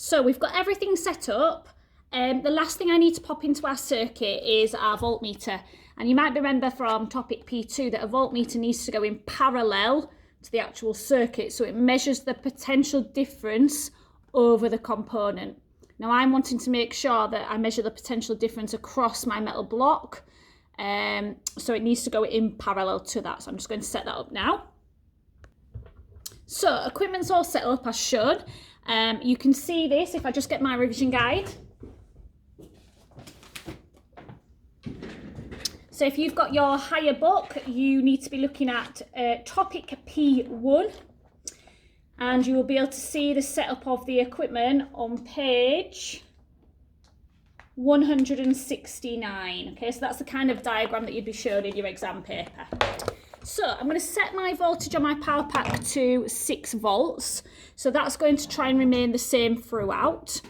So we've got everything set up. The last thing I need to pop into our circuit is our voltmeter. And you might remember from topic P2 that a voltmeter needs to go in parallel to the actual circuit, so it measures the potential difference over the component. Now I'm wanting to make sure that I measure the potential difference across my metal block, so it needs to go in parallel to that. So I'm just going to set that up now. So equipment's all set up as shown. You can see this if I just get my revision guide. So if you've got your higher book, you need to be looking at topic P1, and you will be able to see the setup of the equipment on page 169. Okay, so that's the kind of diagram that you'd be shown in your exam paper. So I'm going to set my voltage on my power pack to 6 volts. So that's going to try and remain the same throughout.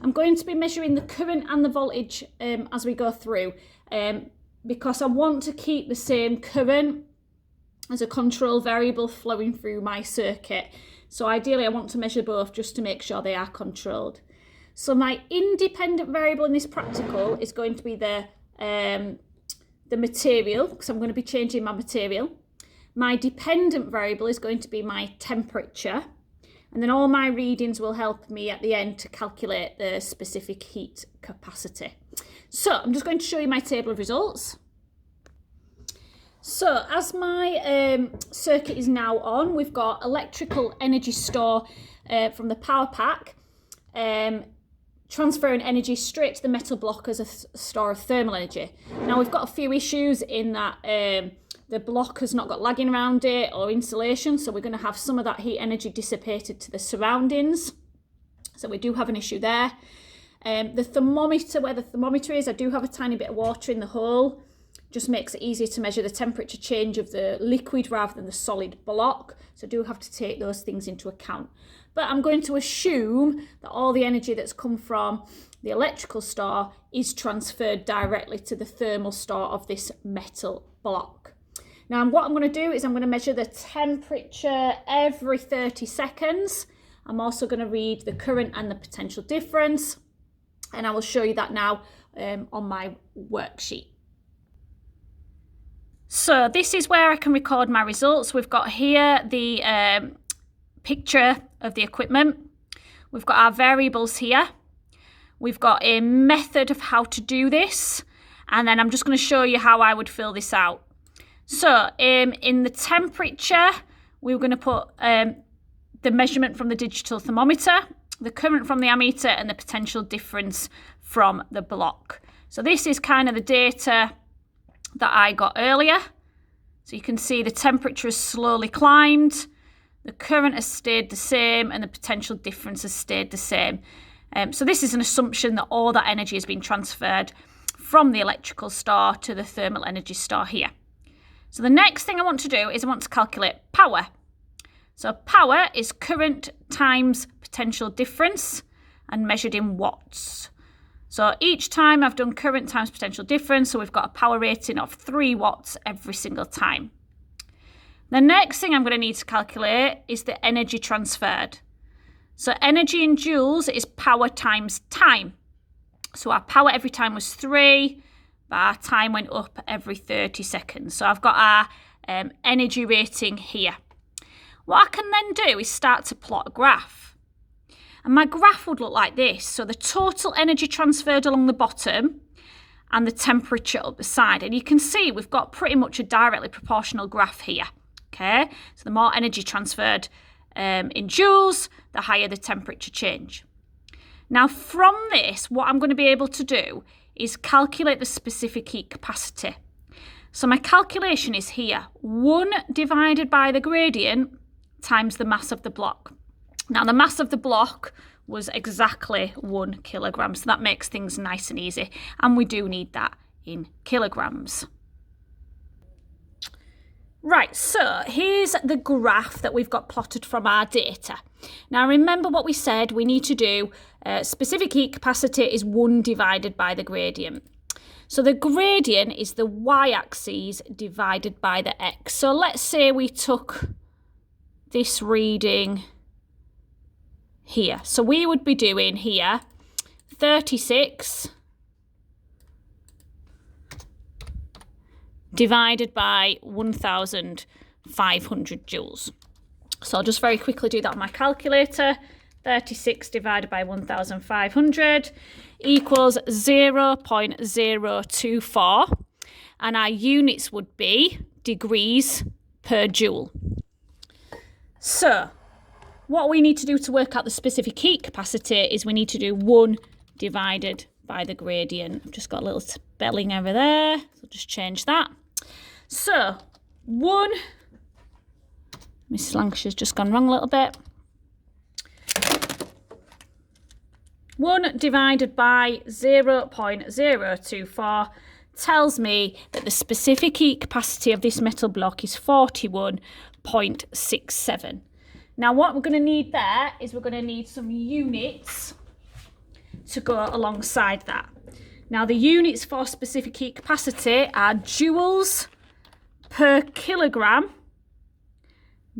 I'm going to be measuring the current and the voltage as we go through. Because I want to keep the same current as a control variable flowing through my circuit. So ideally I want to measure both just to make sure they are controlled. So my independent variable in this practical is going to be the material, because I'm going to be changing my material. My dependent variable is going to be my temperature. And then all my readings will help me at the end to calculate the specific heat capacity. So I'm just going to show you my table of results. So as my circuit is now on, we've got electrical energy store from the power pack, transferring energy straight to the metal block as a store of thermal energy. Now we've got a few issues in that the block has not got lagging around it or insulation, so we're going to have some of that heat energy dissipated to the surroundings. So we do have an issue there. The thermometer, where the thermometer is, I do have a tiny bit of water in the hole. Just makes it easier to measure the temperature change of the liquid rather than the solid block. So I do have to take those things into account. But I'm going to assume that all the energy that's come from the electrical store is transferred directly to the thermal store of this metal block. Now what I'm going to do is I'm going to measure the temperature every 30 seconds. I'm also going to read the current and the potential difference. And I will show you that now on my worksheet. So this is where I can record my results. We've got here the picture of the equipment. We've got our variables here. We've got a method of how to do this. And then I'm just going to show you how I would fill this out. So in the temperature, we're going to put the measurement from the digital thermometer, the current from the ammeter, and the potential difference from the block. So this is kind of the data that I got earlier. So you can see the temperature has slowly climbed, the current has stayed the same, and the potential difference has stayed the same. So this is an assumption that all that energy has been transferred from the electrical store to the thermal energy store here. So the next thing I want to do is I want to calculate power. So power is current times potential difference and measured in watts. So each time I've done current times potential difference, so we've got a power rating of 3 watts every single time. The next thing I'm going to need to calculate is the energy transferred. So energy in joules is power times time. So our power every time was 3, but our time went up every 30 seconds. So I've got our energy rating here. What I can then do is start to plot a graph. And my graph would look like this. So the total energy transferred along the bottom and the temperature up the side. And you can see we've got pretty much a directly proportional graph here. Okay, so the more energy transferred in joules, the higher the temperature change. Now from this, what I'm going to be able to do is calculate the specific heat capacity. So my calculation is here, 1 divided by the gradient times the mass of the block. Now the mass of the block was exactly 1 kilogram, so that makes things nice and easy, and we do need that in kilograms. Right, so here's the graph that we've got plotted from our data. Now remember what we said, we need to do specific heat capacity is 1 divided by the gradient. So the gradient is the y-axis divided by the x. So let's say we took this reading here. So we would be doing here 36 divided by 1,500 joules. So I'll just very quickly do that on my calculator. 36 divided by 1,500 equals 0.024. And our units would be degrees per joule. So what we need to do to work out the specific heat capacity is we need to do 1 divided by the gradient. I've just got a little spelling over there, so just change that. So 1, Miss Lancashire's just gone wrong a little bit. 1 divided by 0.024 tells me that the specific heat capacity of this metal block is 41.67. Now what we're going to need there is we're going to need some units to go alongside that. Now the units for specific heat capacity are joules per kilogram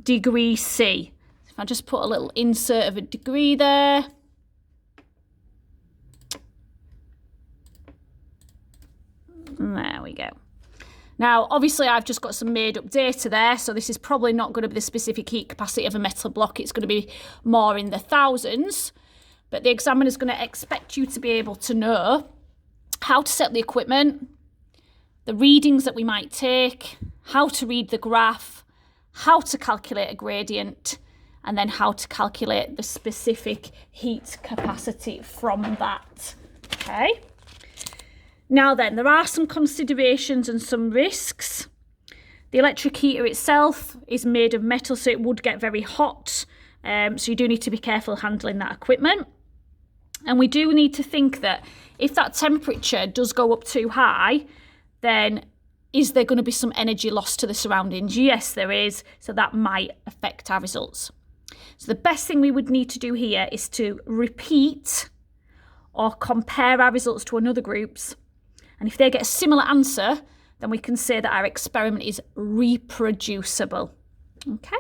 degree C. If I just put a little insert of a degree there. There we go. Now, obviously, I've just got some made-up data there, so this is probably not going to be the specific heat capacity of a metal block. It's going to be more in the thousands. But the examiner is going to expect you to be able to know how to set the equipment, the readings that we might take, how to read the graph, how to calculate a gradient, and then how to calculate the specific heat capacity from that. Okay? Now then, there are some considerations and some risks. The electric heater itself is made of metal, so it would get very hot. So you do need to be careful handling that equipment. And we do need to think that if that temperature does go up too high, then is there going to be some energy loss to the surroundings? Yes, there is. So that might affect our results. So the best thing we would need to do here is to repeat or compare our results to another group's. And if they get a similar answer, then we can say that our experiment is reproducible. Okay.